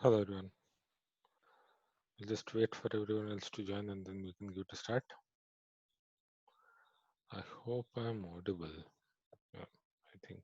Hello everyone. We'll just wait for everyone else to join and then we can give it a start. I hope I'm audible. Yeah, I think.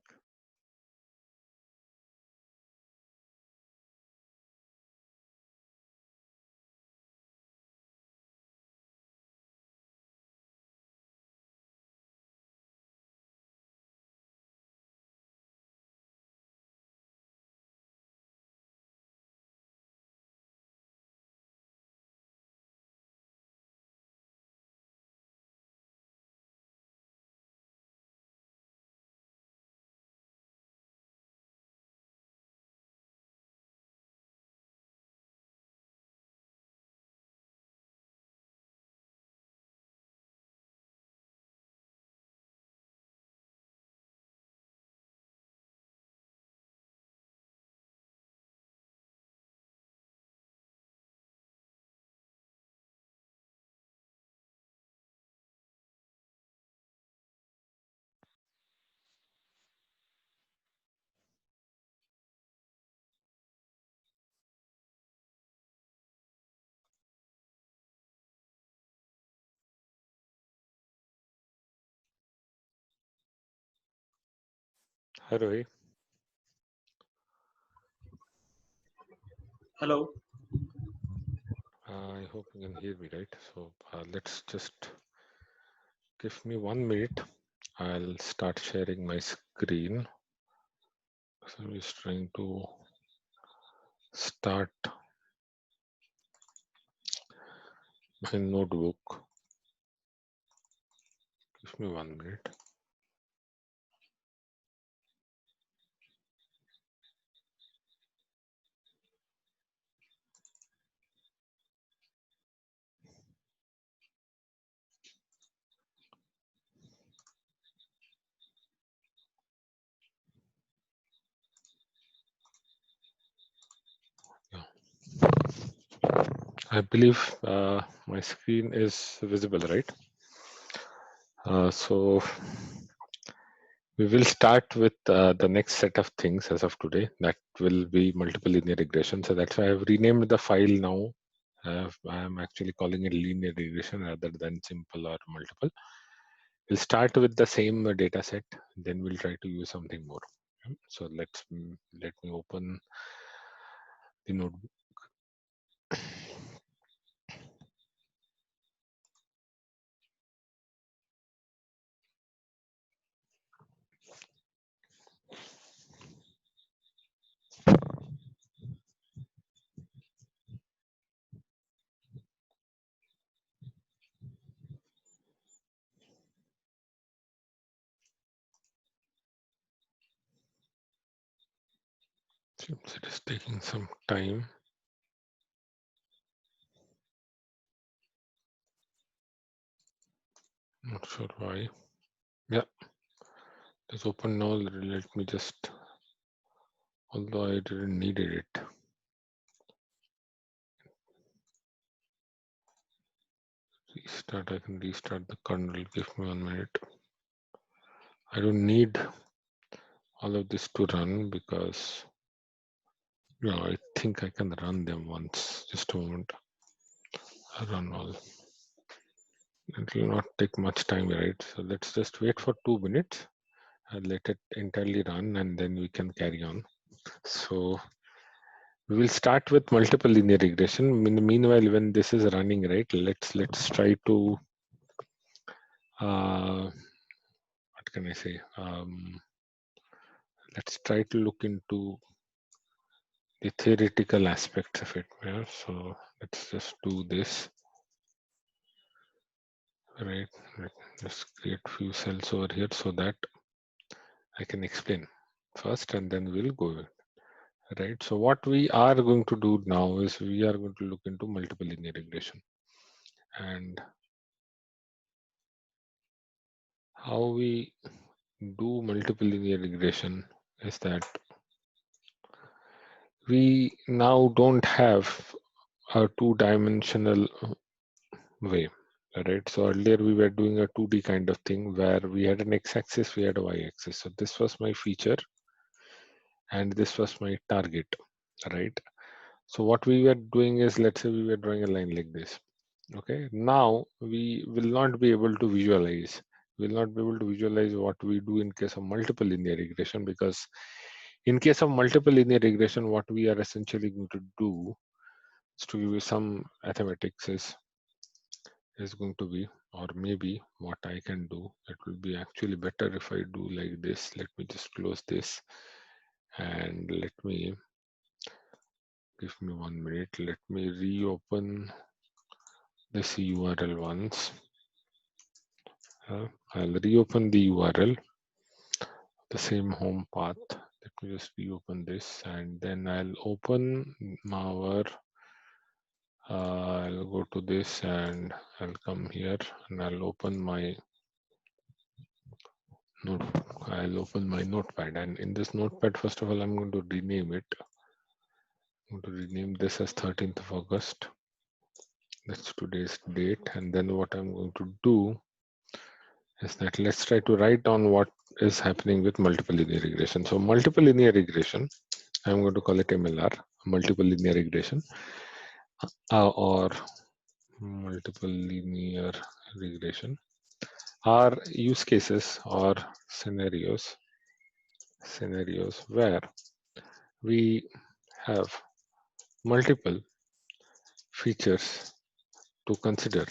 Hi Rohi. Hello. I hope you can hear me right. So let's just give me 1 minute. I'll start sharing my screen. So I'm just trying to start my notebook. Give me 1 minute. Yeah. I believe my screen is visible, right? So we will start with the next set of things as of today. That will be multiple linear regression. So that's why I've renamed the file now. I'm actually calling it linear regression rather than simple or multiple. We'll start with the same data set, then we'll try to use something more. So let me open the notebook. Seems it is taking some time. Not sure why. Yeah, it's open now. Let me just, although I didn't need it. Restart, I can restart the kernel. Give me 1 minute. I don't need all of this to run because I think I can run them once. Just a moment. I run all. It will not take much time, right? So let's just wait for 2 minutes and let it entirely run and then we can carry on. So we will start with multiple linear regression. Meanwhile, when this is running, right, let's try to what can I say? Let's try to look into the theoretical aspects of it. Yeah? So let's just do this. Right. Let's create few cells over here so that I can explain first and then we'll go. Right. So what we are going to do now is we are going to look into multiple linear regression. And how we do multiple linear regression is that we now don't have a two-dimensional way, right? So earlier we were doing a 2D kind of thing where we had an x-axis, we had a y-axis. So this was my feature and this was my target, right? So what we were doing is, let's say we were drawing a line like this. Okay, now we will not be able to visualize. We will not be able to visualize what we do in case of multiple linear regression, because in case of multiple linear regression, what we are essentially going to do is to give you some mathematics is going to be, or maybe what I can do, it will be actually better if I do like this. Let me just close this and let me, give me 1 minute. Let me reopen this URL once. I'll reopen the URL, the same home path. Let me just reopen this, and then I'll open our, I'll go to this and I'll come here and I'll open my note. I'll open my notepad, and in this notepad, first of all, I'm going to rename it. I'm going to rename this as 13th of August. That's today's date. And then what I'm going to do is that let's try to write down what is happening with multiple linear regression. So multiple linear regression, I'm going to call it MLR, multiple linear regression, or multiple linear regression, are use cases or scenarios where we have multiple features to consider,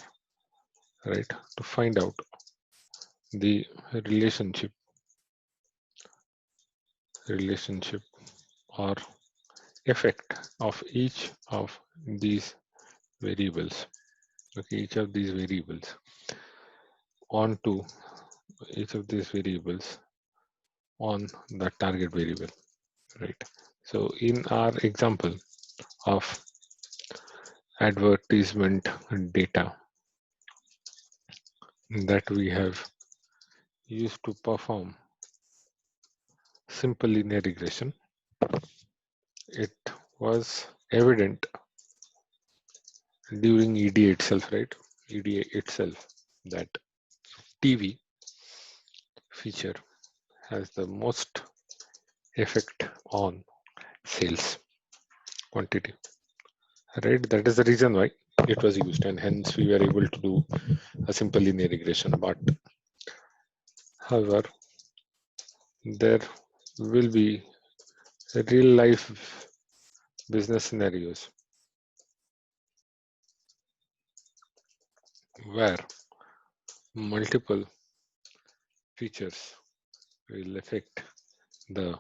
right, to find out the relationship or effect of each of these variables. Okay, each of these variables onto each of these variables on the target variable, right? So in our example of advertisement data that we have used to perform simple linear regression, it was evident during EDA itself, right? EDA itself, that TV feature has the most effect on sales quantity, right? That is the reason why it was used, and hence we were able to do a simple linear regression. But however, there will be real life business scenarios where multiple features will affect the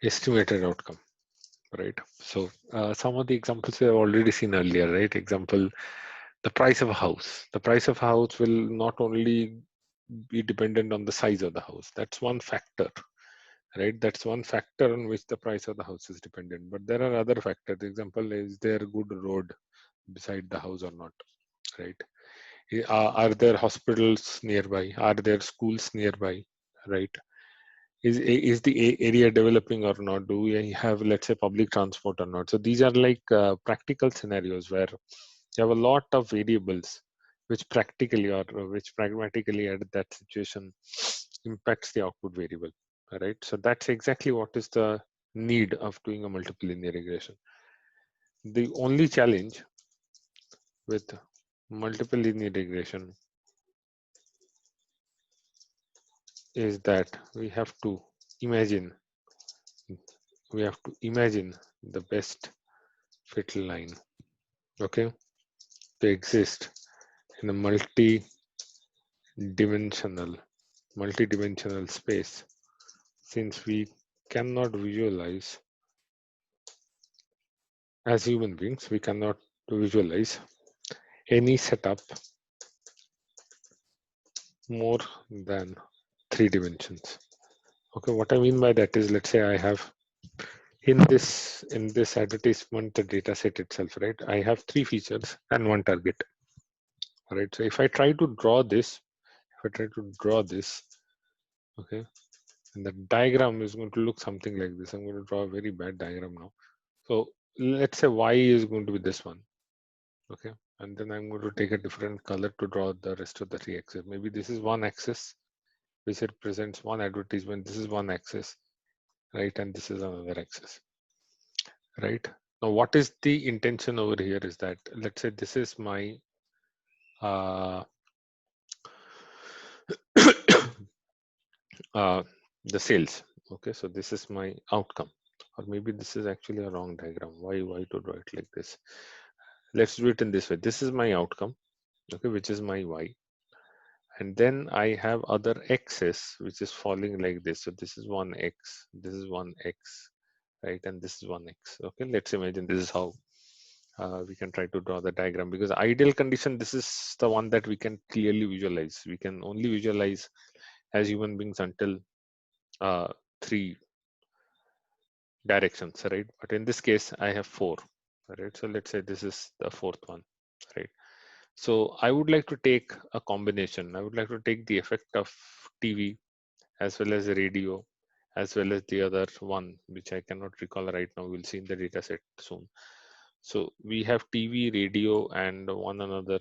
estimated outcome, right? So some of the examples we have already seen earlier, right? Example, the price of a house. The price of a house will not only be dependent on the size of the house. That's one factor, right? That's one factor on which the price of the house is dependent. But there are other factors. The example, is there a good road beside the house or not, right? Are there hospitals nearby? Are there schools nearby, right? Is the area developing or not? Do we have, let's say, public transport or not? So these are like practical scenarios where you have a lot of variables which practically or which pragmatically at that situation impacts the output variable, right? So that's exactly what is the need of doing a multiple linear regression. The only challenge with multiple linear regression is that we have to imagine the best fit line, okay, to exist in a multi-dimensional space, since we cannot visualize, as human beings, we cannot visualize any setup more than 3 dimensions. Okay, what I mean by that is, let's say I have in this advertisement data set itself, right? I have 3 features and 1 target. All right. So if I try to draw this, okay, and the diagram is going to look something like this. I'm going to draw a very bad diagram now. So let's say Y is going to be this one, okay, and then I'm going to take a different color to draw the rest of the 3 axes. Maybe this is one axis which represents one advertisement. This is one axis, right, and this is another axis, right? Now, what is the intention over here is that, let's say this is my the sales. Okay, so this is my outcome, or maybe this is actually a wrong diagram. Why to draw it like this? Let's do it in this way. This is my outcome, okay, which is my y, and then I have other x's which is falling like this. So this is 1x, this is 1x, right, and this is 1x. Okay, let's imagine this is how we can try to draw the diagram, because ideal condition, this is the one that we can clearly visualize. We can only visualize as human beings until three directions, right? But in this case, I have four, right? So let's say this is the fourth one, right? So I would like to take a combination. I would like to take the effect of TV as well as radio, as well as the other one, which I cannot recall right now. We'll see in the data set soon. So we have TV, radio, and one another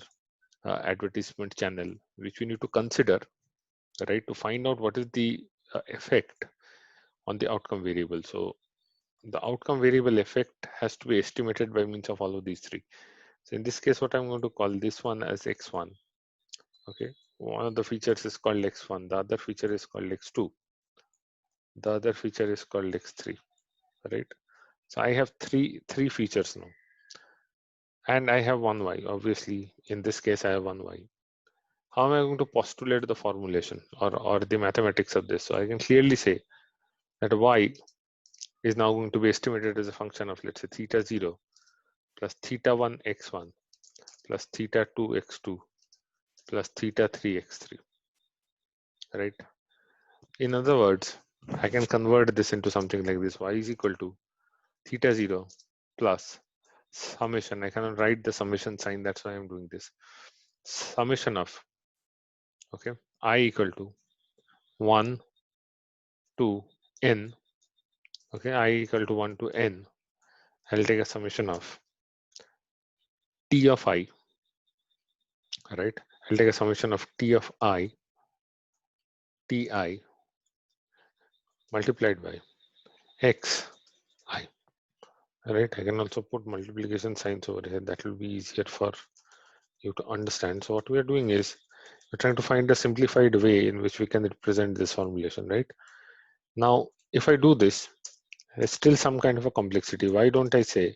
advertisement channel, which we need to consider, right, to find out what is the effect on the outcome variable. So the outcome variable effect has to be estimated by means of all of these three. So in this case, what I'm going to call this one as x1. Okay, one of the features is called x1, the other feature is called x2, the other feature is called x3, right? So I have three features now, and I have one y. Obviously, in this case, I have one y. How am I going to postulate the formulation or the mathematics of this? So I can clearly say that y is now going to be estimated as a function of, let's say, theta 0 plus theta 1 x1 plus theta 2 x2 plus theta 3 x3, right? In other words, I can convert this into something like this. Y is equal to theta 0 plus summation. I cannot write the summation sign, that's why I'm doing this. Summation of, okay, I equal to 1 to n. Okay, I equal to 1 to n. I'll take a summation of t of I, right? I'll take a summation of t of I, ti multiplied by x I, right? I can also put multiplication signs over here. That will be easier for you to understand. So what we are doing is we're trying to find a simplified way in which we can represent this formulation, right? Now, if I do this, there's still some kind of a complexity. Why don't I say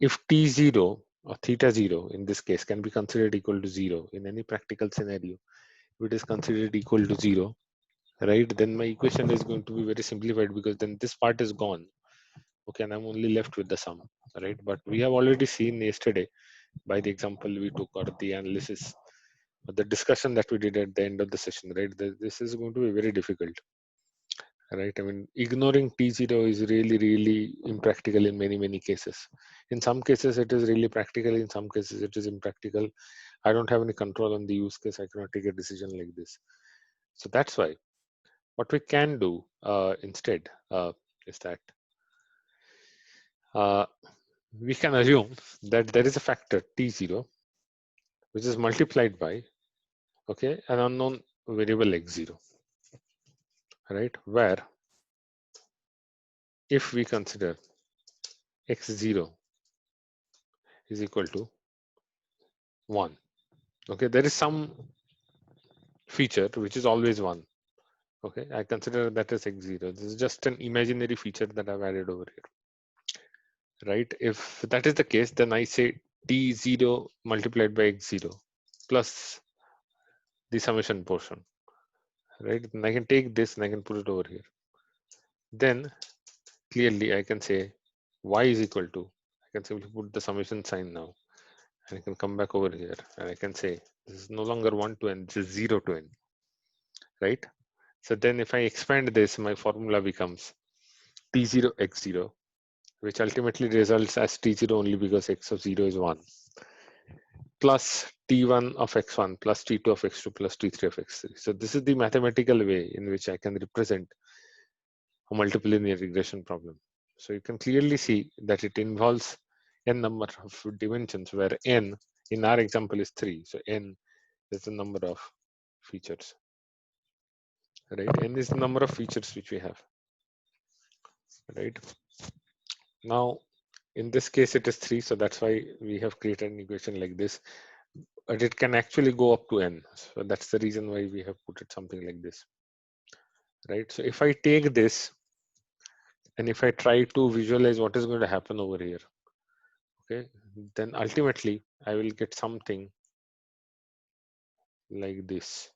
if t0 or theta 0 in this case can be considered equal to 0 in any practical scenario, if it is considered equal to 0, right, then my equation is going to be very simplified, because then this part is gone. Okay, and I'm only left with the sum, right? But we have already seen yesterday by the example we took, or the analysis, or the discussion that we did at the end of the session, right? This is going to be very difficult, right? I mean, ignoring T0 is really impractical in many cases. In some cases, it is really practical. In some cases, it is impractical. I don't have any control on the use case. I cannot take a decision like this. So that's why what we can do instead is that uh, we can assume that there is a factor T0 which is multiplied by, okay, an unknown variable x0, right? Where if we consider x0 is equal to 1, okay, there is some feature which is always 1. Okay, I consider that as x0. This is just an imaginary feature that I've added over here, right? If that is the case, then I say t0 multiplied by x0 plus the summation portion, right? And I can take this and I can put it over here. Then clearly I can say y is equal to, I can simply put the summation sign now, and I can come back over here and I can say this is no longer 1 to n, this is 0 to n, right? So then if I expand this, my formula becomes t0 x0, which ultimately results as t0 only because x of 0 is 1, plus t1 of x1 plus t2 of x2 plus t3 of x3. So this is the mathematical way in which I can represent a multiple linear regression problem. So you can clearly see that it involves n number of dimensions, where n in our example is 3. So n is the number of features, right? N is the number of features which we have, right? Now, In this case, it is 3, so that's why we have created an equation like this. But it can actually go up to n. So that's the reason why we have put it something like this, right? So if I take this and if I try to visualize what is going to happen over here, okay, then ultimately I will get something like this.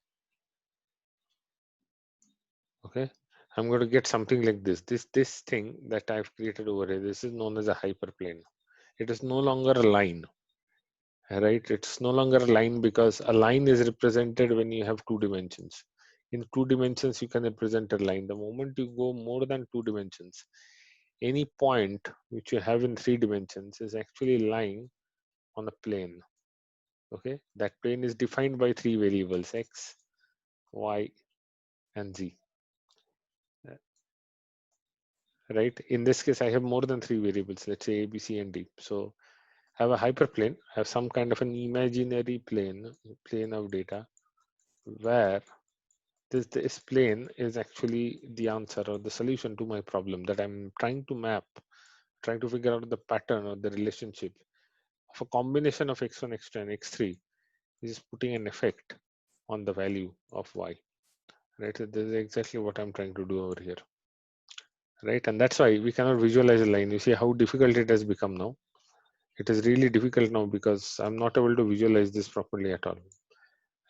Okay, I'm going to get something like this. This thing that I've created over here, this is known as a hyperplane. It is no longer a line, right? It's no longer a line because a line is represented when you have 2 dimensions. In 2 dimensions, you can represent a line. The moment you go more than 2 dimensions, any point which you have in 3 dimensions is actually lying on a plane. Okay, that plane is defined by 3 variables: x, y, and z. Right? In this case, I have more than 3 variables. Let's say a, b, c, and d. So I have a hyperplane. I have some kind of an imaginary plane of data where this plane is actually the answer or the solution to my problem that I'm trying to map, trying to figure out the pattern or the relationship of a combination of x1, x2, and x3, which is putting an effect on the value of y. Right? So this is exactly what I'm trying to do over here. Right? And that's why we cannot visualize a line. You see how difficult it has become now. It is really difficult now because I'm not able to visualize this properly at all.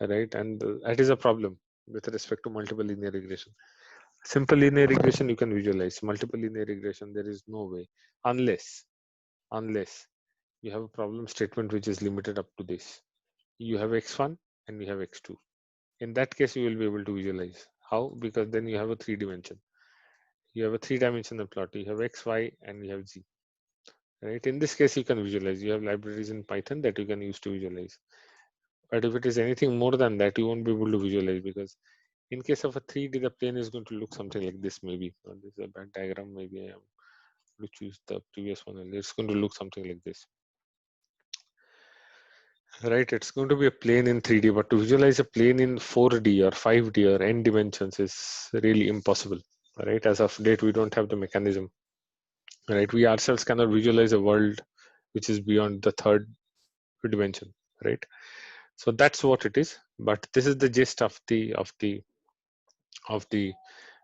Right? And that is a problem with respect to multiple linear regression. Simple linear regression you can visualize. Multiple linear regression, there is no way, unless you have a problem statement which is limited up to this. You have x1 and you have x2. In that case, you will be able to visualize. How? Because then you have a 3 dimension. You have a 3-dimensional plot. You have x, y, and you have z. Right? In this case, you can visualize. You have libraries in Python that you can use to visualize. But if it is anything more than that, you won't be able to visualize, because in case of a 3D, the plane is going to look something like this. Maybe this is a bad diagram. Maybe I am to choose the previous one. It's going to look something like this. Right, it's going to be a plane in 3D, but to visualize a plane in 4D or 5D or n dimensions is really impossible. Right, as of date, we don't have the mechanism. Right, we ourselves cannot visualize a world which is beyond the 3rd dimension. Right, so that's what it is. But this is the gist of the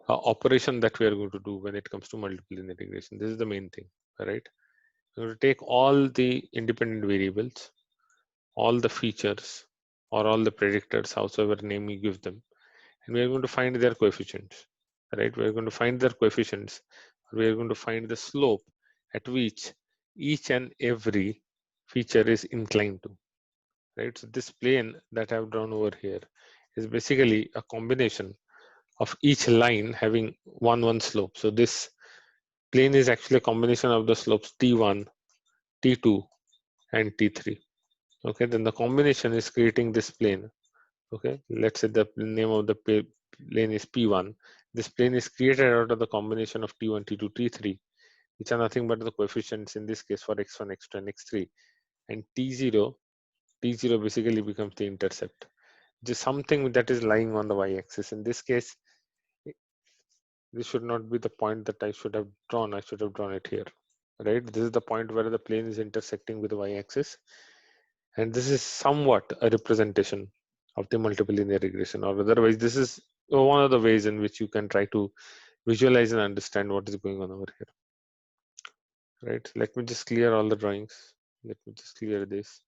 operation that we are going to do when it comes to multiple integration. This is the main thing. Right, we're going to take all the independent variables, all the features, or all the predictors, howsoever name you give them, and we are going to find their coefficients. Right, we are going to find their coefficients. We are going to find the slope at which each and every feature is inclined to. Right, so this plane that I've drawn over here is basically a combination of each line having one slope. So this plane is actually a combination of the slopes t1, t2, and t3. Okay, then the combination is creating this plane. Okay, let's say the name of the plane is p1. This plane is created out of the combination of t1, t2, t3, which are nothing but the coefficients in this case for x1, x2, and x3. And t0 basically becomes the intercept, just something that is lying on the y-axis. In this case, this should not be the point that I should have drawn. I should have drawn it here. Right, this is the point where the plane is intersecting with the y-axis, and this is somewhat a representation of the multiple linear regression, or otherwise this is one of the ways in which you can try to visualize and understand what is going on over here. Right, let me just clear all the drawings. Let me just clear this,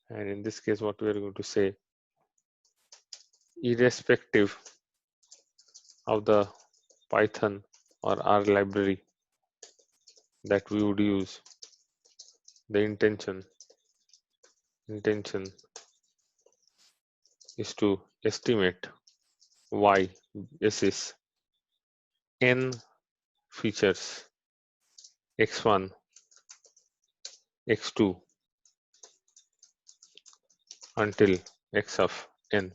and in this case what we are going to say, irrespective of the Python or R library that we would use, the intention is to estimate y basis n features x1, x2 until x of n.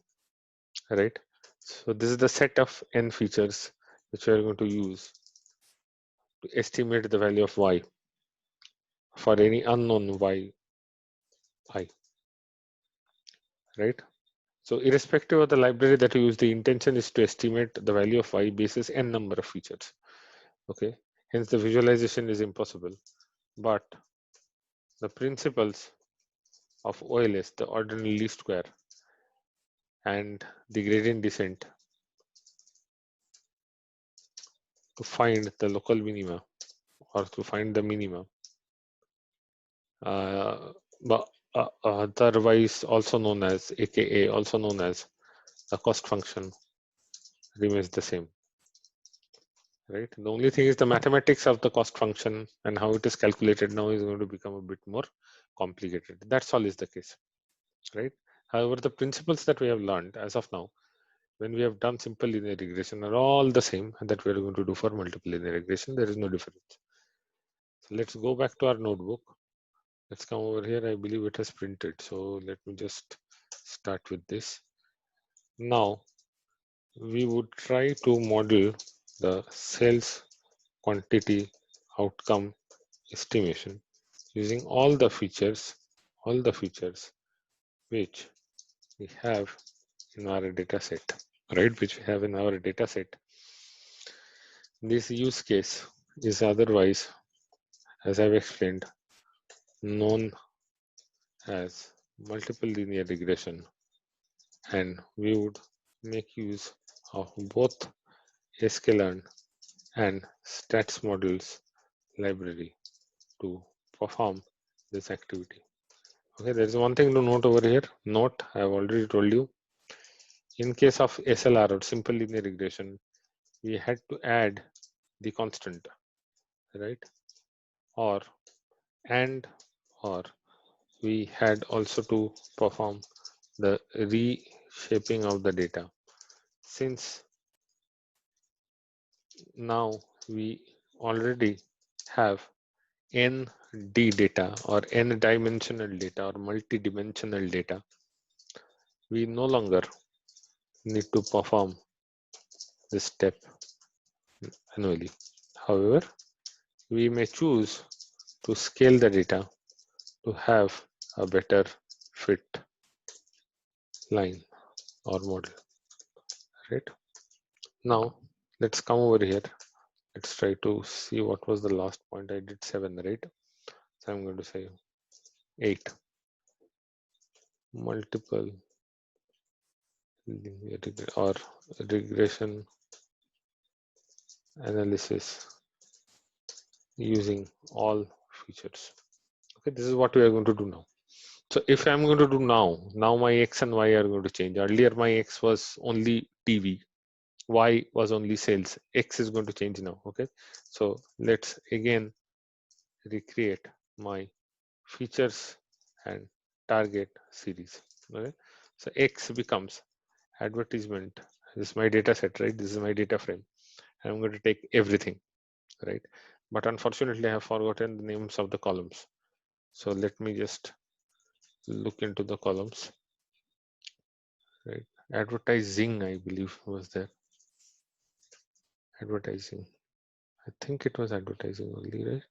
Right, so this is the set of n features which we are going to use to estimate the value of y for any unknown y I. Right, so irrespective of the library that you use, the intention is to estimate the value of y basis n number of features. Okay, hence the visualization is impossible, but the principles of OLS, the ordinary least square, and the gradient descent to find the local minima or to find the minima, but otherwise also known as AKA, also known as the cost function, remains the same, right? The only thing is the mathematics of the cost function and how it is calculated now is going to become a bit more complicated. That's all is the case, right? However, the principles that we have learned as of now, when we have done simple linear regression, are all the same and that we are going to do for multiple linear regression. There is no difference. So let's go back to our notebook. Let's come over here. I believe it has printed. So let me just start with this. Now we would try to model the sales quantity outcome estimation using all the features which we have in our data set, right? Which we have in our data set. This use case is otherwise, as I've explained, known as multiple linear regression, and we would make use of both sklearn and stats models library to perform this activity. Okay, there is one thing to note over here. Note, I have already told you, in case of SLR or simple linear regression, we had to add the constant, right? Or we had also to perform the reshaping of the data. Since now we already have ND data or n dimensional data or multi-dimensional data, we no longer need to perform this step manually. However, we may choose to scale the data to have a better fit line or model, right? Now let's come over here. Let's try to see what was the last point. I did 7, right? So I'm going to say 8. Multiple linear or regression analysis using all features. Okay, this is what we are going to do now. So if I'm going to do now my X and Y are going to change. Earlier my X was only TV, Y was only sales. X is going to change now. Okay, so let's again recreate my features and target series. Okay, so X becomes advertisement. This is my data set, right? This is my data frame. I'm going to take everything, right? But unfortunately, I have forgotten the names of the columns. So let me just look into the columns, right? Advertising, I believe, was there. Advertising. I think it was advertising only, right?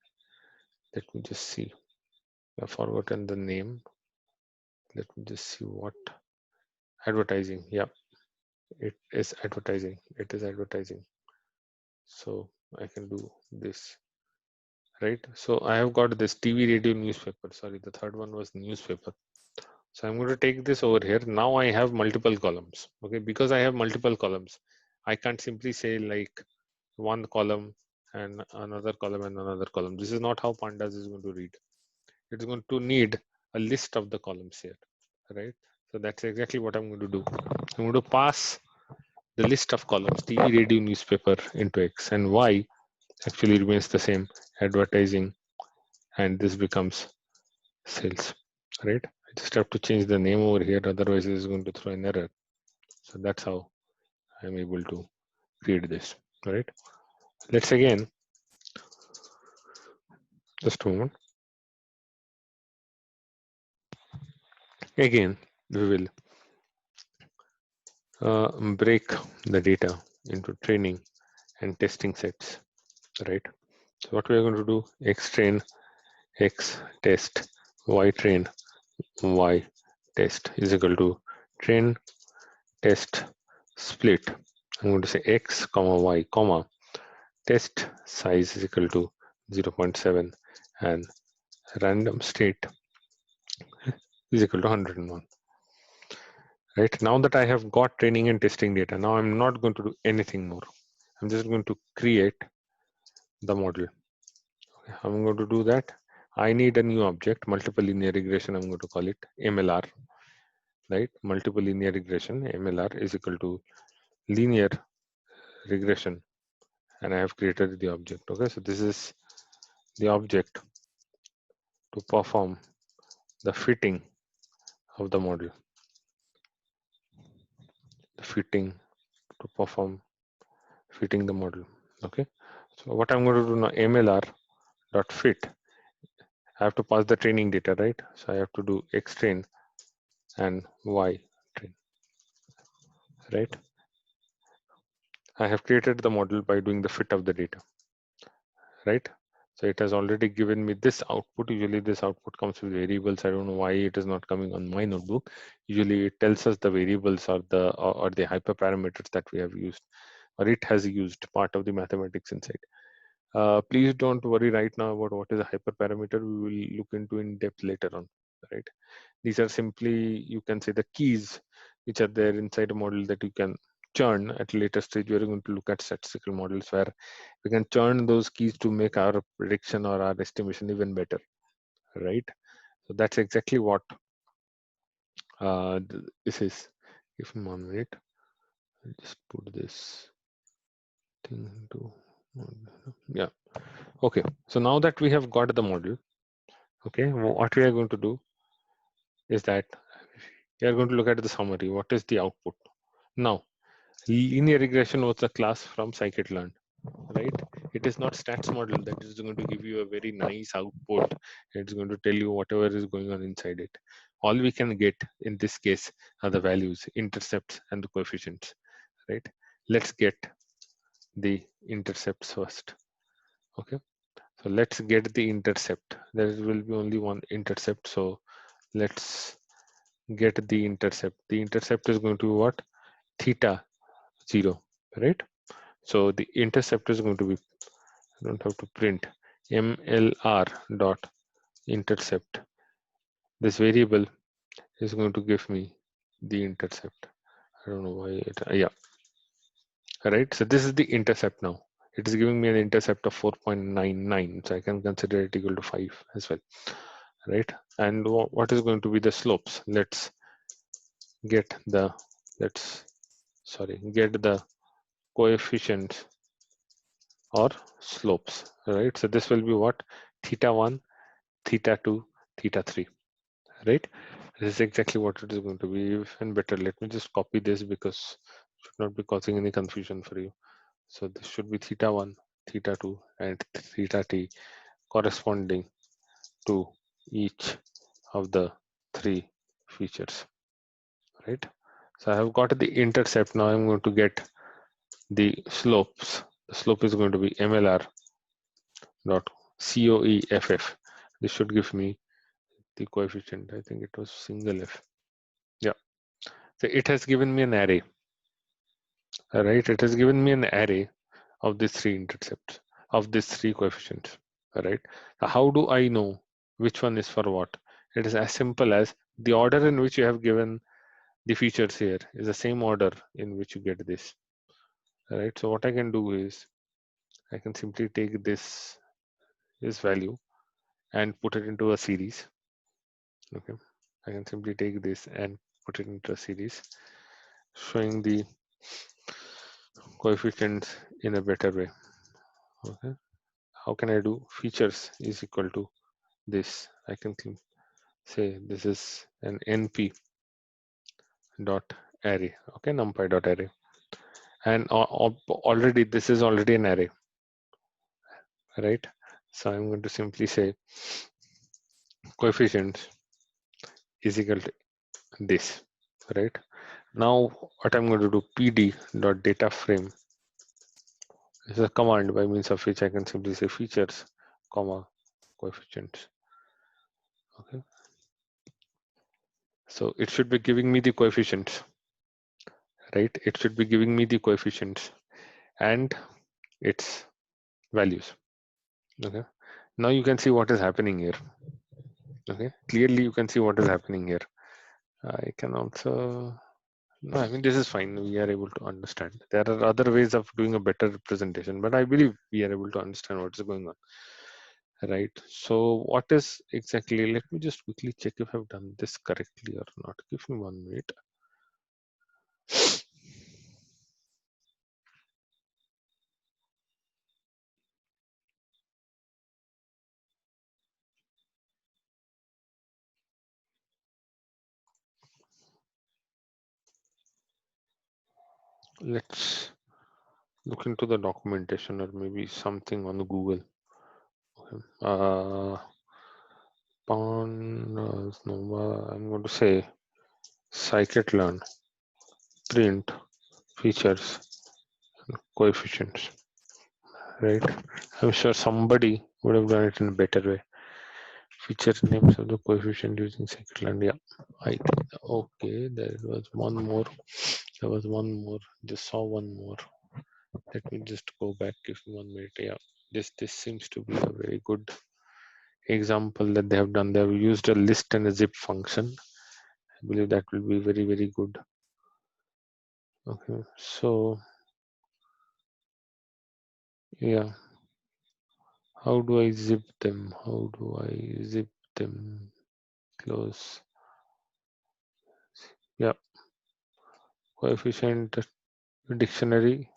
Let me just see. I've forgotten the name. Let me just see what. Advertising. Yeah, it is advertising. It is advertising. So I can do this, right? So I have got this TV, radio, newspaper. Sorry, the third one was newspaper. So I'm going to take this over here. Now I have multiple columns. Okay, because I have multiple columns, I can't simply say like one column and another column and another column. This is not how Pandas is going to read. It's going to need a list of the columns here, right? So that's exactly what I'm going to do. I'm going to pass the list of columns, TV, radio, newspaper into X, and Y actually remains the same, advertising, and this becomes sales, right? I just have to change the name over here, otherwise it is going to throw an error. So that's how I'm able to create this, right? Let's again, just a moment. Again, we will break the data into training and testing sets, right? So what we are going to do, X train, X test, Y train, Y test is equal to train, test, split. I'm going to say X comma Y comma test size is equal to 0.7 and random state is equal to 101. Right, now that I have got training and testing data, now I'm not going to do anything more. I'm just going to create the model. Okay, I'm going to do that. I need a new object, multiple linear regression. I'm going to call it MLR. Right, multiple linear regression, MLR is equal to linear regression, and I have created the object. Okay, so this is the object to perform the fitting of the model. The fitting to perform fitting the model. Okay, so what I'm going to do now, MLR dot fit. I have to pass the training data, right? So I have to do X train and Y train, right? I have created the model by doing the fit of the data, right? So it has already given me this output. Usually this output comes with variables. I don't know why it is not coming on my notebook. Usually it tells us the variables or the hyperparameters that we have used, or it has used part of the mathematics inside. Please don't worry right now about what is a hyperparameter. We will look into in depth later on, right? These are simply, you can say, the keys which are there inside a model that you can churn at a later stage. We're going to look at statistical models where we can churn those keys to make our prediction or our estimation even better, right? So that's exactly what this is. Give me 1 minute. I'll just put this thing into, yeah. Okay, so now that we have got the model, okay, what we are going to do is that we are going to look at the summary. What is the output? Now, linear regression was a class from scikit-learn, right? It is not stats model that is going to give you a very nice output. It's going to tell you whatever is going on inside it. All we can get in this case are the values, intercepts, and the coefficients, right? Let's get the intercepts first. Okay, so let's get the intercept. There will be only one intercept, so let's get the intercept. The intercept is going to be what? Theta 0, right? So the intercept is going to be, I don't have to print, MLR dot intercept. This variable is going to give me the intercept. I don't know why it, yeah, right. So this is the intercept now. It is giving me an intercept of 4.99, so I can consider it equal to 5 as well, right? And what is going to be the slopes? Let's get the, get the coefficients or slopes, right? So this will be what? Theta 1, theta 2, theta 3, right? This is exactly what it is going to be. Even better, let me just copy this because it should not be causing any confusion for you. So this should be theta 1, theta 2, and theta t corresponding to each of the 3 features, right? So I have got the intercept. Now I'm going to get the slopes. The slope is going to be MLR dot COEFF. This should give me the coefficient. I think it was single F. Yeah. So it has given me an array. All right. It has given me an array of these 3 intercepts, of these 3 coefficients. All right. So how do I know which one is for what? It is as simple as the order in which you have given the features here is the same order in which you get this. All right. So what I can do is I can simply take this value and put it into a series. Okay. I can simply take this and put it into a series, showing the coefficients in a better way. Okay, how can I do features is equal to this? I can say this is an np dot array. Okay, numpy dot array, and already this is already an array, right? So I'm going to simply say coefficients is equal to this, right? Now what I'm going to do, pd dot data frame is a command by means of which I can simply say features, comma, coefficients. Okay, so it should be giving me the coefficients, right? It should be giving me the coefficients and its values. Okay, Now you can see what is happening here. Okay, clearly you can see what is happening here. I can also, no, I mean, this is fine. We are able to understand. There are other ways of doing a better representation, but I believe we are able to understand what is going on. Right. So what is exactly, let me just quickly check if I've done this correctly or not. Give me 1 minute. Let's look into the documentation or maybe something on Google. Okay. Nova, I'm going to say scikit-learn print features coefficients. Right. I'm sure somebody would have done it in a better way. Feature names of the coefficient using scikit-learn. Yeah, I think. Okay, there was one more. There was one more. Just saw one more. Let me just go back. Give me 1 minute. Yeah, this seems to be a very good example that they have done. They have used a list and a zip function. I believe that will be very good. Okay, so yeah, how do I zip them? How do I zip them? Close. Yeah, coefficient dictionary,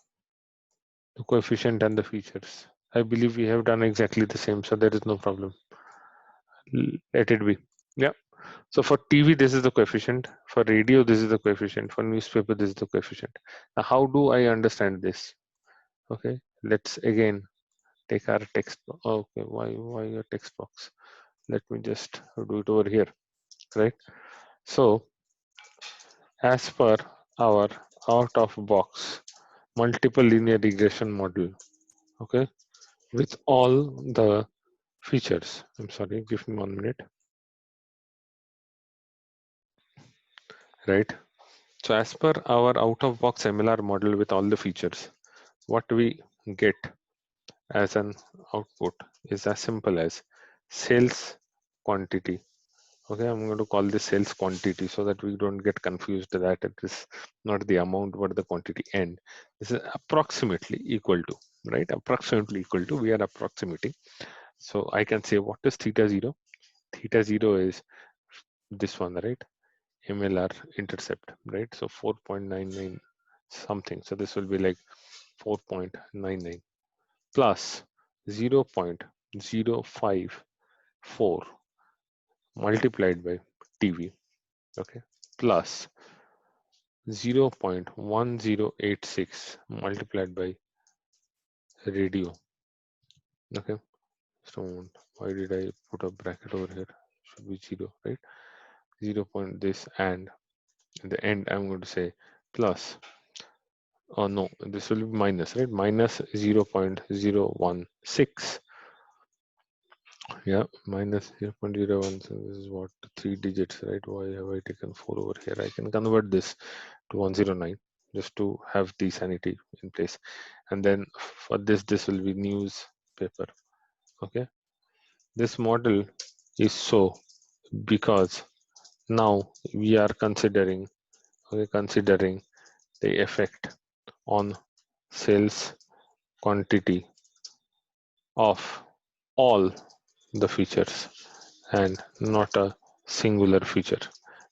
the coefficient and the features. I believe we have done exactly the same, so there is no problem. Let it be. Yeah. So for TV, this is the coefficient. For radio, this is the coefficient. For newspaper, this is the coefficient. Now, how do I understand this? Okay, let's again take our text. Okay, why a text box? Let me just do it over here, right? So as per our out of box multiple linear regression model, okay, with all the features. I'm sorry, give me 1 minute, right? So as per our out of box MLR model with all the features, what we get as an output is as simple as sales quantity. Okay, I'm going to call this sales quantity so that we don't get confused that it is not the amount but the quantity n. This is approximately equal to, right? Approximately equal to, we are approximating. So I can say what is theta 0? Theta 0 is this one, right? MLR intercept, right? So 4.99 something. So this will be like 4.99 plus 0.054 multiplied by TV, okay, plus 0.1086 multiplied by radio, okay. So why did I put a bracket over here? Should be 0, right? 0 point this, and in the end I'm going to say plus, oh no, this will be minus, right? Minus 0.016. Yeah, minus 0.01. So this is what, 3 digits, right? Why have I taken 4 over here? I can convert this to 109 just to have the sanity in place. And then for this will be newspaper. Okay. This model is so because now we are considering, okay, considering the effect on sales quantity of all the features and not a singular feature.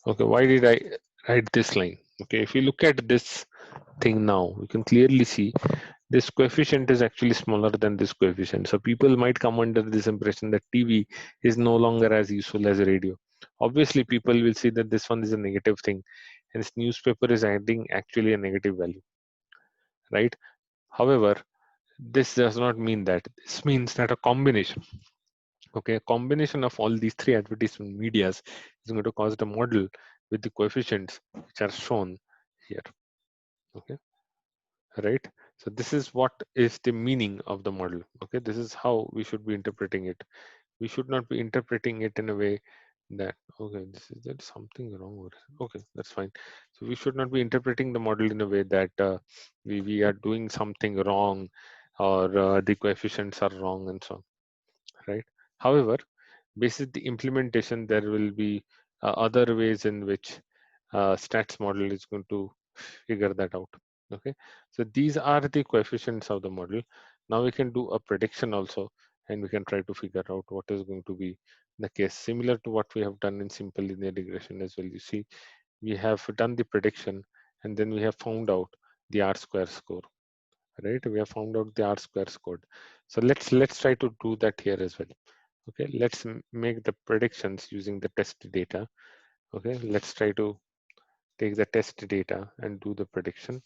Okay, why did I write this line? Okay, if you look at this thing now, you can clearly see this coefficient is actually smaller than this coefficient. So people might come under this impression that TV is no longer as useful as radio. Obviously, people will see that this one is a negative thing, hence newspaper is adding actually a negative value, right? However, this does not mean that. This means that a combination, okay, a combination of all these three advertisement medias is going to cause the model with the coefficients which are shown here, okay, right? So this is what is the meaning of the model, okay. This is how we should be interpreting it. We should not be interpreting it in a way that, okay, this is, there's something wrong with it. Okay, that's fine. So we should not be interpreting the model in a way that we are doing something wrong, or the coefficients are wrong and so on, right? However, basis the implementation, there will be other ways in which stats model is going to figure that out. Okay, so these are the coefficients of the model. Now we can do a prediction also, and we can try to figure out what is going to be the case, similar to what we have done in simple linear regression as well. You see, we have done the prediction, and then we have found out the R-square score, right? We have found out the R-square score. So let's try to do that here as well. Okay, let's make the predictions using the test data. Okay, let's try to take the test data and do the prediction.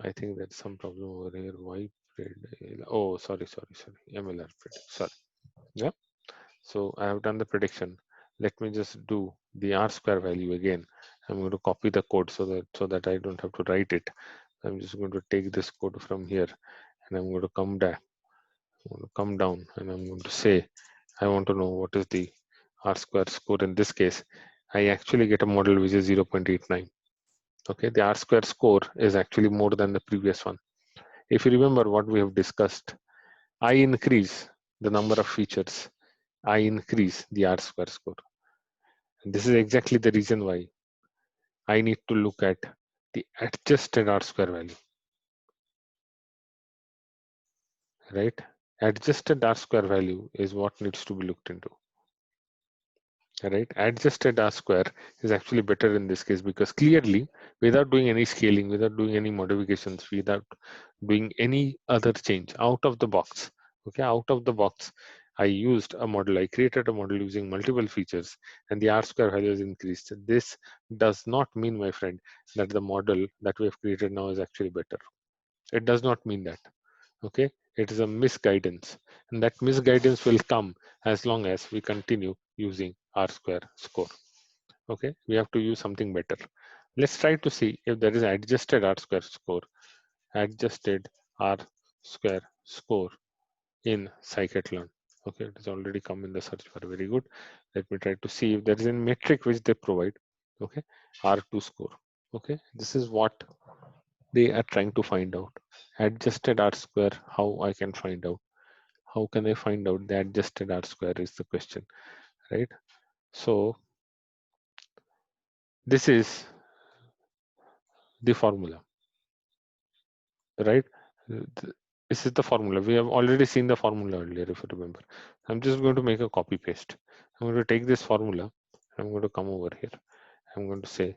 I think there's some problem over here. Why? Oh, sorry. MLR predict. Sorry. Yeah. So I have done the prediction. Let me just do the R-square value again. I'm going to copy the code so that I don't have to write it. I'm just going to take this code from here, and I'm going to come down. I'm going to come down, and I'm going to say, I want to know what is the R-square score. In this case, I actually get a model which is 0.89. Okay, the R-square score is actually more than the previous one. If you remember what we have discussed, I increase the number of features, I increase the R-square score. And this is exactly the reason why I need to look at the adjusted R-square value, right? Adjusted R-square value is what needs to be looked into, right? Adjusted R-square is actually better in this case because clearly, without doing any scaling, without doing any modifications, without doing any other change out of the box, okay, out of the box, I used a model, I created a model using multiple features, and the R-square value is increased. This does not mean, my friend, that the model that we have created now is actually better. It does not mean that. Okay, it is a misguidance, and that misguidance will come as long as we continue using R-square score. Okay, we have to use something better. Let's try to see if there is adjusted R-square score, adjusted R-square score in scikit-learn. Okay, it has already come in the search bar. Very good. Let me try to see if there is a metric which they provide. Okay, R2 score. Okay, this is what they are trying to find out. Adjusted R-square, how I can find out? How can I find out the adjusted R-square is the question, right? So this is the formula, right? This is the formula. We have already seen the formula earlier, if you remember. I'm just going to make a copy paste. I'm going to take this formula. I'm going to come over here. I'm going to say,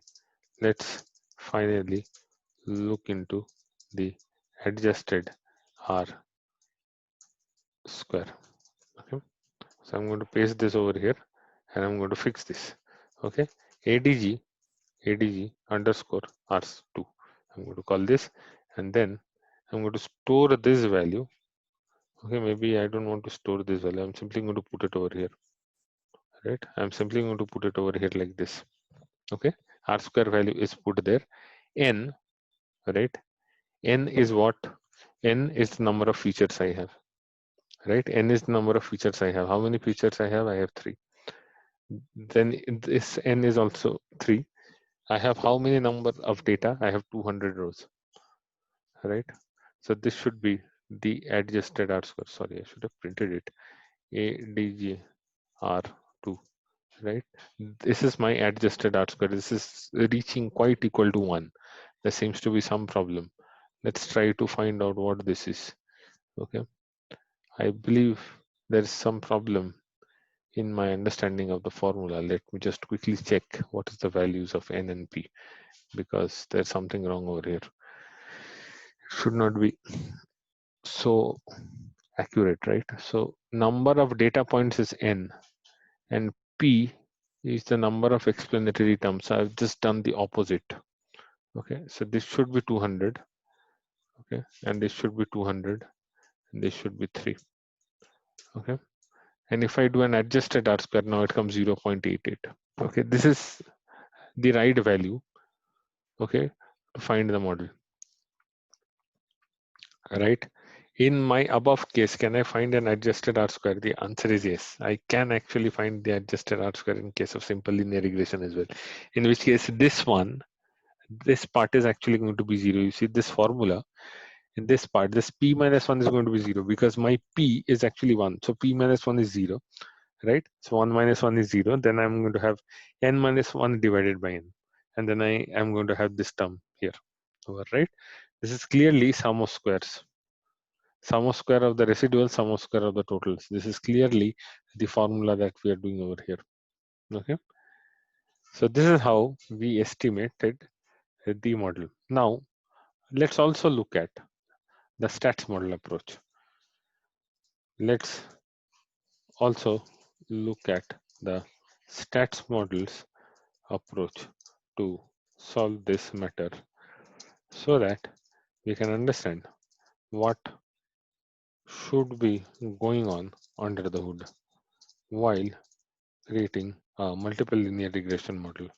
let's finally look into the adjusted R square. Okay. So I'm going to paste this over here, and I'm going to fix this. Okay. ADG underscore R2. I'm going to call this, and then I'm going to store this value. Okay, maybe I don't want to store this value. I'm simply going to put it over here, right? I'm simply going to put it over here like this. Okay, R square value is put there. N, right? N is what? N is the number of features I have, right? N is the number of features I have. How many features I have? I have 3. Then this N is also 3. I have how many number of data? I have 200 rows, right? So this should be the adjusted R square. Sorry, I should have printed it. ADG R2, right? This is my adjusted R square. This is reaching quite equal to 1. There seems to be some problem. Let's try to find out what this is. Okay, I believe there is some problem in my understanding of the formula. Let me just quickly check what is the values of N and P, because there's something wrong over here. It should not be so accurate, right? So number of data points is N, and P is the number of explanatory terms. So I've just done the opposite. Okay, so this should be 200. Okay, and this should be 200, and this should be 3. Okay, and if I do an adjusted R square, now it comes 0.88. Okay, this is the right value. Okay, to find the model. Right. In my above case, can I find an adjusted R square? The answer is yes. I can actually find the adjusted R square in case of simple linear regression as well. In which case, this part is actually going to be 0. You see this formula, in this part, this p minus 1 is going to be 0 because my p is actually 1. So p minus 1 is 0, right? So 1 minus 1 is 0. Then I'm going to have n minus 1 divided by n. And then I am going to have this term here, over, right? This is clearly sum of squares. Sum of square of the residual, sum of square of the totals. This is clearly the formula that we are doing over here. Okay. So this is how we estimated the model. Now, let's also look at the stats model approach. Let's also look at the stats models approach to solve this matter so that we can understand what should be going on under the hood while creating a multiple linear regression model.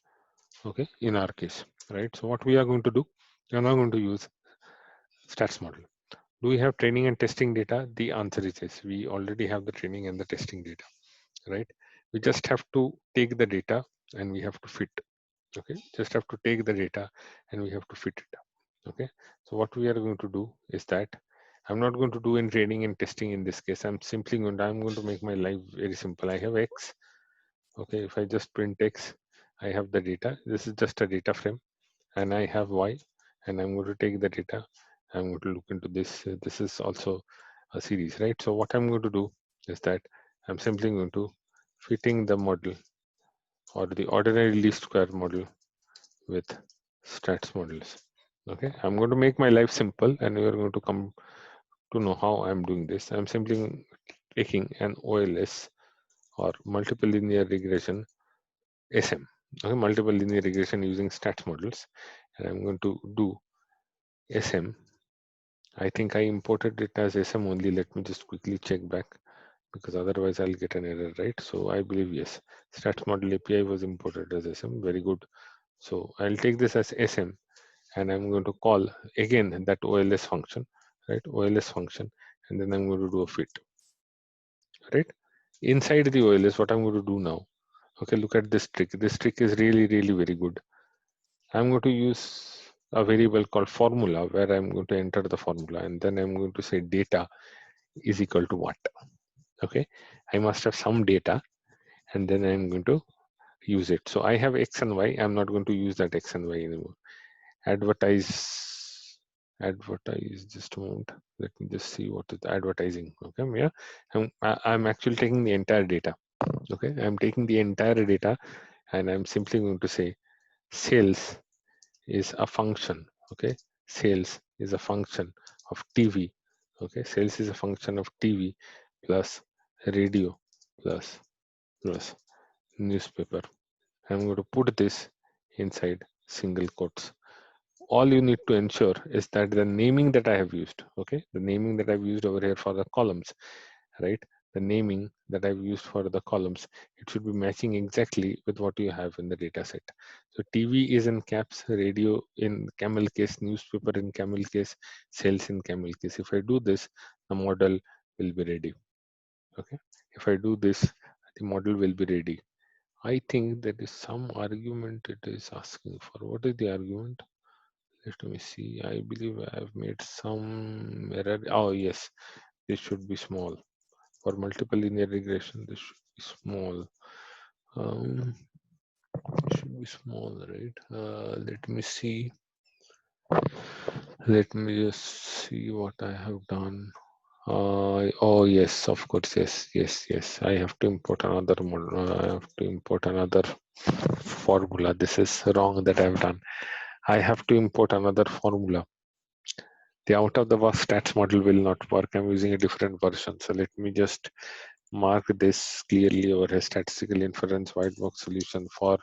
Okay, in our case, right? So what we are going to do, we are now going to use stats model. Do we have training and testing data? The answer is yes. We already have the training and the testing data, right? We just have to take the data and we have to fit. Okay, just have to take the data and we have to fit it. Okay, so what we are going to do is that I'm not going to do in training and testing in this case. I'm going to make my life very simple. I have X. Okay, if I just print X, I have the data. This is just a data frame, and I have Y, and I'm going to take the data. I'm going to look into this. This is also a series, right? So what I'm going to do is that I'm simply going to fitting the model or the ordinary least square model with stats models. Okay, I'm going to make my life simple, and we are going to come to know how I'm doing this. I'm simply taking an OLS or multiple linear regression SM, okay, multiple linear regression using stats models, and I'm going to do SM. I think I imported it as SM only. Let me just quickly check back because otherwise I'll get an error, right? So I believe yes, stats model API was imported as SM. Very good. So I'll take this as SM and I'm going to call again that OLS function, right? OLS function, and then I'm going to do a fit, right? Inside the OLS, what I'm going to do now, okay, look at this trick. This trick is really, really very good. I'm going to use a variable called formula where I'm going to enter the formula and then I'm going to say data is equal to what? Okay, I must have some data and then I'm going to use it. So I have X and Y. I'm not going to use that X and Y anymore. Advertise just a moment. Let me just see what is advertising. Okay, yeah, I'm actually taking the entire data. Okay, I'm taking the entire data and I'm simply going to say sales is a function. Okay, sales is a function of TV. Okay, sales is a function of TV plus radio plus newspaper. I'm going to put this inside single quotes. All you need to ensure is that the naming that I have used, okay, the naming that I've used over here for the columns, right? The naming that I've used for the columns, it should be matching exactly with what you have in the data set. So TV is in caps, radio in camel case, newspaper in camel case, sales in camel case. If I do this, the model will be ready. Okay. If I do this, the model will be ready. I think there is some argument it is asking for. What is the argument? Let me see. I believe I have made some error. Oh, yes. This should be small. For multiple linear regression, this should be small. It should be small, right? Let me see. Let me just see what I have done. Oh yes, of course, yes. I have to import another model. I have to import another formula. This is wrong that I've done. I have to import another formula. The out of the box stats model will not work. I'm using a different version. So let me just mark this clearly over a statistical inference white box solution for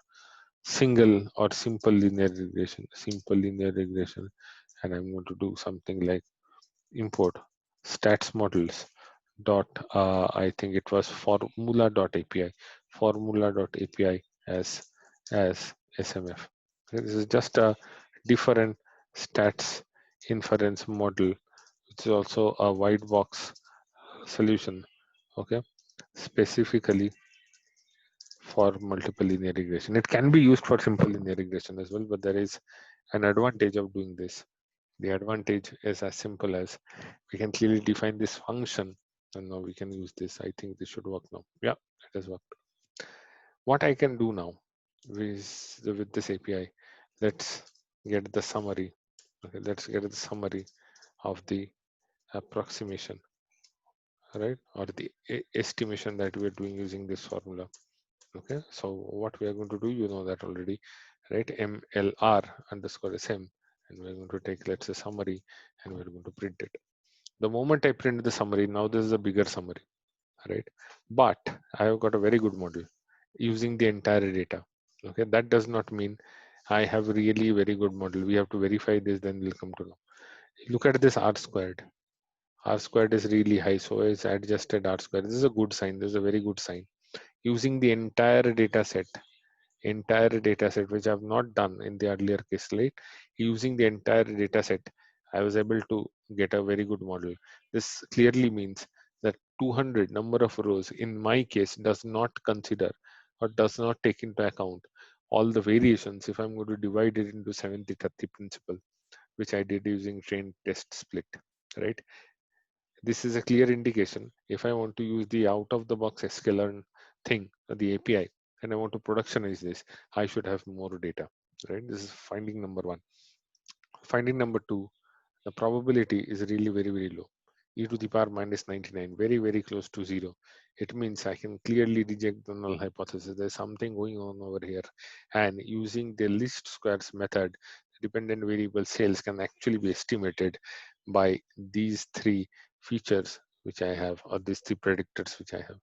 single or simple linear regression. And I'm going to do something like import stats models dot I think it was formula.api as SMF. This is just a different stats inference model, which is also a white box solution, okay, specifically for multiple linear regression. It can be used for simple linear regression as well, but there is an advantage of doing this. The advantage is as simple as we can clearly define this function, and now we can use this. I think this should work now. Yeah, it has worked. What I can do now is with this API, let's get the summary. Okay, let's get the summary of the approximation, right, or the estimation that we are doing using this formula. Okay, so what we are going to do, you know that already, right? MLR underscore SM, and we're going to take, let's say, summary, and we're going to print it. The moment I print the summary, now this is a bigger summary, right? But I have got a very good model using the entire data. Okay, that does not mean I have really very good model. We have to verify this, then we'll come to know. Look at this R squared. R squared is really high, so it's adjusted R squared. This is a good sign. This is a very good sign. Using the entire data set, which I've not done in the earlier case, right? Using the entire data set, I was able to get a very good model. This clearly means that 200 number of rows in my case does not consider or does not take into account all the variations if I'm going to divide it into 70-30 principle, which I did using train test split, right? This is a clear indication. If I want to use the out of the box sklearn thing, the API, and I want to productionize this, I should have more data, right? This is finding number one. Finding number two, the probability is really very, very low. E to the power minus 99, very, very close to zero. It means I can clearly reject the null hypothesis. There's something going on over here. And using the least squares method, dependent variable sales can actually be estimated by these three features which I have, or these three predictors which I have,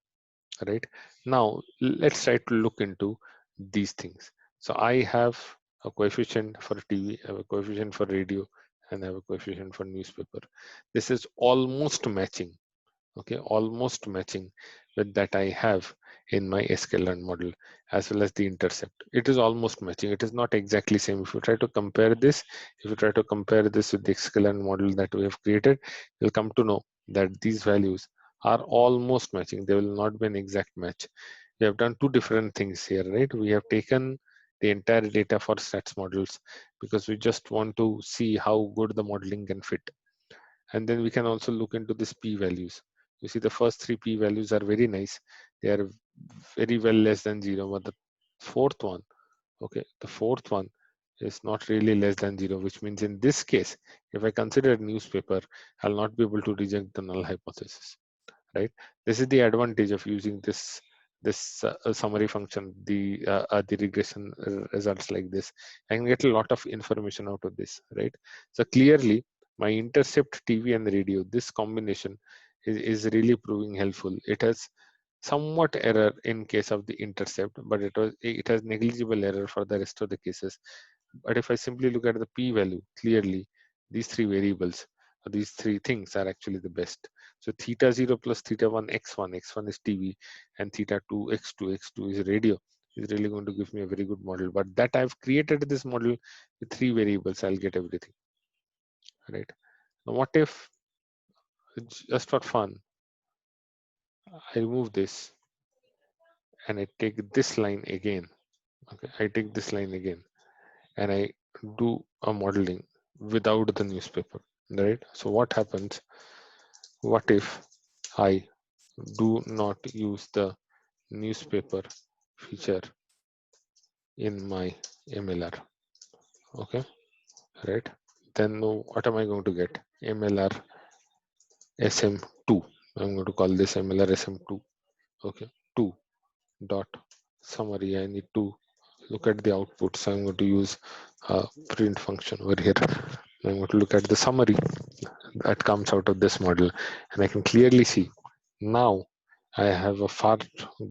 right? Now, let's try to look into these things. So I have a coefficient for TV, I have a coefficient for radio, and I have a coefficient for newspaper. This is almost matching, okay, almost matching with that I have in my sklearn model, as well as the intercept. It is almost matching. It is not exactly same. If you try to compare this, if you try to compare this with the sklearn model that we have created, you'll come to know that these values are almost matching. They will not be an exact match. We have done two different things here, right? We have taken the entire data for stats models because we just want to see how good the modeling can fit. And then we can also look into this p values. You see the first three p values are very nice. They are very well less than zero, but the fourth one, okay, the fourth one is not really less than zero, which means in this case, if I consider newspaper, I'll not be able to reject the null hypothesis, right? This is the advantage of using this summary function, the regression results like this. I can get a lot of information out of this, right? So clearly my intercept TV and radio, this combination is really proving helpful. It has somewhat error in case of the intercept, but it has negligible error for the rest of the cases. But if I simply look at the p-value, clearly these three variables, or these three things are actually the best. So theta 0 plus theta 1 x1, x1 is TV, and theta 2 x2, x2 is radio, is really going to give me a very good model. But that I've created this model with three variables, I'll get everything, right? Now what if, just for fun, I remove this and I take this line again. Okay, I take this line again and I do a modeling without the newspaper, right? So what happens? What if I do not use the newspaper feature in my MLR? Okay, right? Then what am I going to get? MLR SM2. I'm going to call this MLR SM2. Okay, 2 dot summary. I need to look at the output, so I'm going to use a print function over here. I'm going to look at the summary that comes out of this model, and I can clearly see now I have a far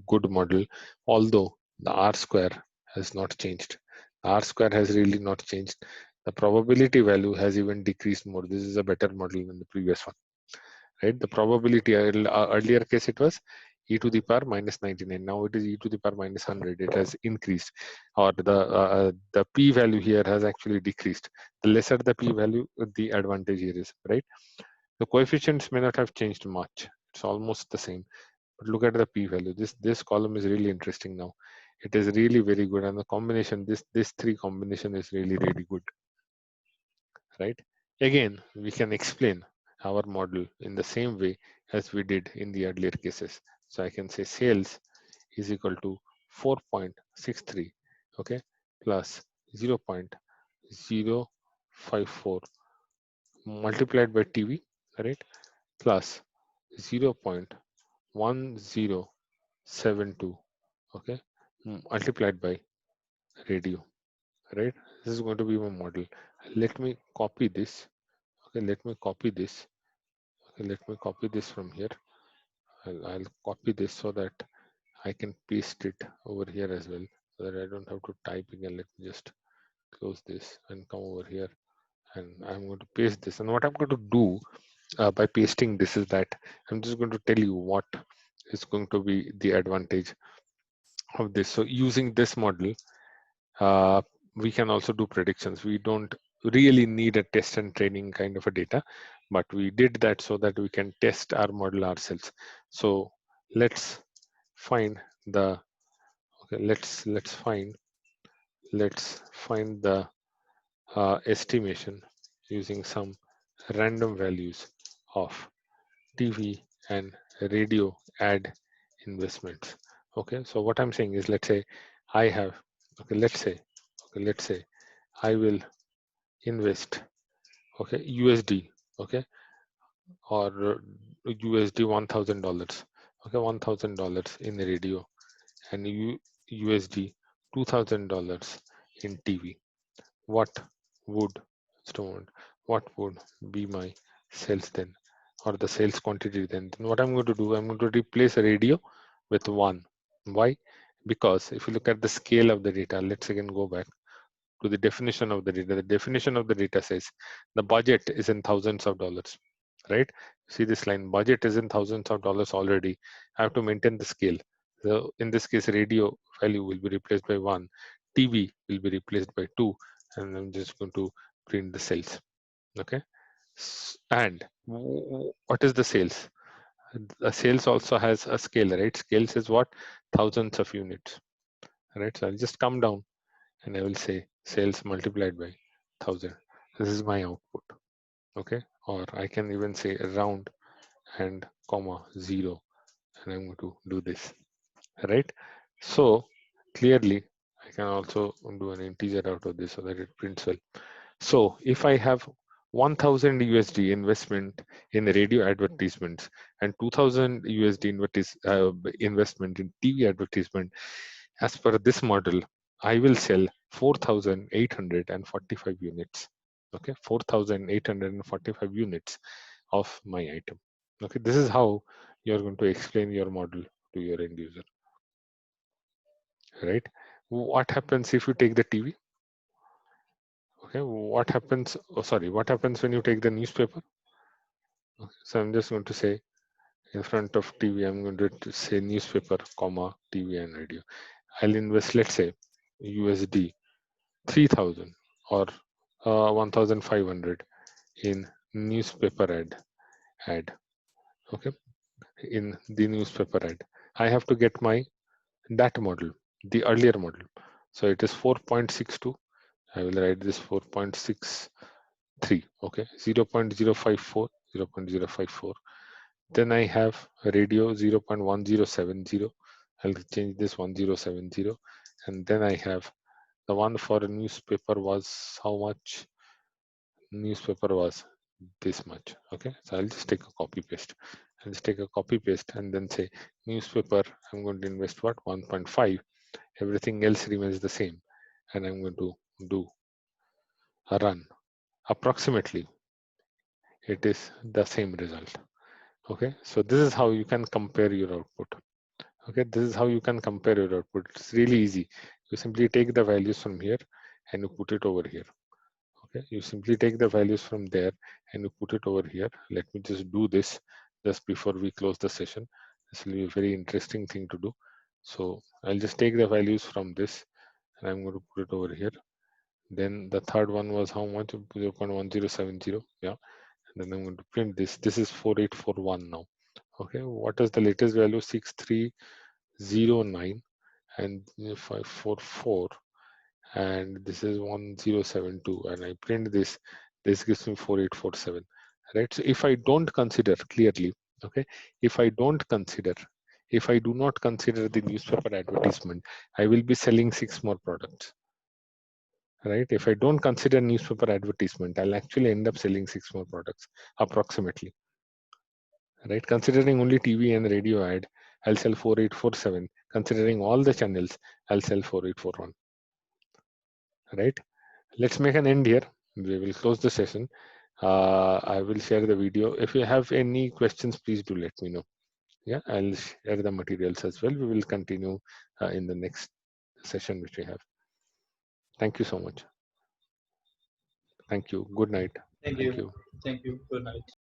good model, although the R square has not changed. The R square has really not changed. The probability value has even decreased more. This is a better model than the previous one, right? The probability, earlier case it was e to the power minus 99. Now it is e to the power minus 100. It has increased, or the p value here has actually decreased. The lesser the p value, the advantage here is, right? The coefficients may not have changed much. It's almost the same. But look at the p value. This column is really interesting now. It is really very good, and the combination, this three combination is really good, right? Again, we can explain our model in the same way as we did in the earlier cases. So I can say sales is equal to 4.63, okay, plus 0.054 multiplied by TV, right, plus 0.1072, okay, multiplied by radio, right. This is going to be my model. Let me copy this. Okay, let me copy this. Okay, let me copy this from here. I'll copy this so that I can paste it over here as well, so that I don't have to type again. Let me just close this and come over here, and I'm going to paste this. And what I'm going to do by pasting this is that I'm just going to tell you what is going to be the advantage of this. So using this model, uh, we can also do predictions. We don't really need a test and training kind of a data, but we did that so that we can test our model ourselves. So let's find the okay, let's find the estimation using some random values of TV and radio ad investments. Okay, so what I'm saying is, let's say I have, let's say I will invest, okay, USD, okay, or USD $1,000, okay, $1,000 in radio, and USD $2,000 in TV. What would stone? What would be my sales then, or the sales quantity then? Then what I'm going to do, I'm going to replace a radio with one. Why? Because if you look at the scale of the data, let's again go back to the definition of the data. The definition of the data says the budget is in thousands of dollars, right? See this line, budget is in thousands of dollars already. I have to maintain the scale. So in this case, radio value will be replaced by one, TV will be replaced by two, and I'm just going to print the sales. Okay. And what is the sales? The sales also has a scale, right? Scales is what? Thousands of units, right? So I'll just come down and I will say sales multiplied by 1000. This is my output, okay? Or I can even say round and comma 0, and I'm going to do this, right? So clearly I can also do an integer out of this so that it prints well. So if I have 1000 USD investment in radio advertisements and 2000 USD investment in TV advertisement, as per this model, I will sell 4,845 units. Okay, 4,845 units of my item. Okay, this is how you're going to explain your model to your end user, right? What happens if you take the TV? Okay, what happens? Oh, sorry, what happens when you take the newspaper? Okay, so I'm just going to say in front of TV, I'm going to say newspaper, comma, TV and radio. I'll invest, let's say, USD 3,000 or 1,500 in newspaper ad. Okay, in the newspaper ad, I have to get my that model, the earlier model. So it is 4.62. I will write this 4.63. Okay, 0.054, 0.054. Then I have radio 0.1070. I'll change this 1070, and then I have the one for a newspaper was how much? Newspaper was this much. Okay, so I'll just take a copy paste. I'll just take a copy paste and then say newspaper. I'm going to invest what? 1.5. Everything else remains the same, and I'm going to do a run. Approximately, it is the same result. Okay, so this is how you can compare your output. Okay, this is how you can compare your output. It's really easy. You simply take the values from here and you put it over here. Okay, you simply take the values from there and you put it over here. Let me just do this just before we close the session. This will be a very interesting thing to do. So I'll just take the values from this and I'm going to put it over here. Then the third one was how much? 0.1070. Yeah. And then I'm going to print this. This is 4841 now. Okay. What is the latest value? 6309 and 544. And this is 1072. And I print this. This gives me 4847, right? So if I don't consider clearly, okay, if I do not consider the newspaper advertisement, I will be selling 6 more products, right? If I don't consider newspaper advertisement, I'll actually end up selling 6 more products approximately, right? Considering only TV and radio ad, I'll sell 4847. Considering all the channels, I'll sell 4841, right? Let's make an end here. We will close the session. I will share the video. If you have any questions, please do let me know. Yeah, I'll share the materials as well. We will continue in the next session which we have. Thank you so much. Thank you. Good night. Thank Thank you. you. Thank you. Good night.